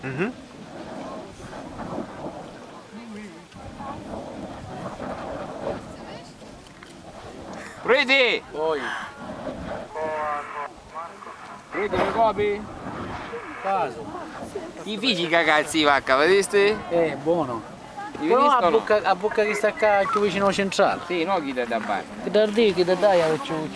Mhm. Preti! Poi. Preti, mi copi? Caso. I figli cagazzi di vacca, vedeste? Buono. Li Però vedeste o no? a bocca che sta qua più vicino al centrale. Sì, no chi da bar. Che da dire che da dai a ciu